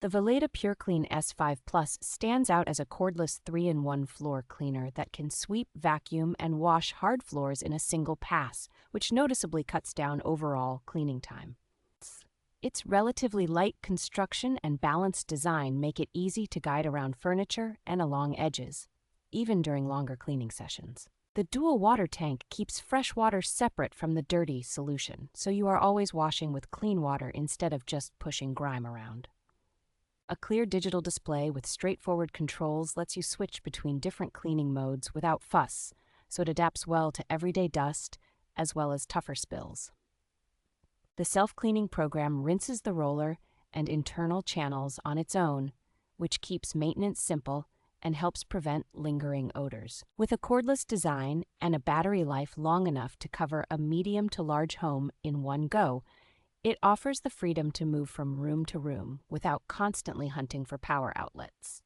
The Vileda PureClean S5 Plus stands out as a cordless 3-in-1 floor cleaner that can sweep, vacuum, and wash hard floors in a single pass, which noticeably cuts down overall cleaning time. Its relatively light construction and balanced design make it easy to guide around furniture and along edges, even during longer cleaning sessions. The dual water tank keeps fresh water separate from the dirty solution, so you are always washing with clean water instead of just pushing grime around. A clear digital display with straightforward controls lets you switch between different cleaning modes without fuss, so it adapts well to everyday dust as well as tougher spills. The self-cleaning program rinses the roller and internal channels on its own, which keeps maintenance simple and helps prevent lingering odors. With a cordless design and a battery life long enough to cover a medium to large home in one go, it offers the freedom to move from room to room without constantly hunting for power outlets.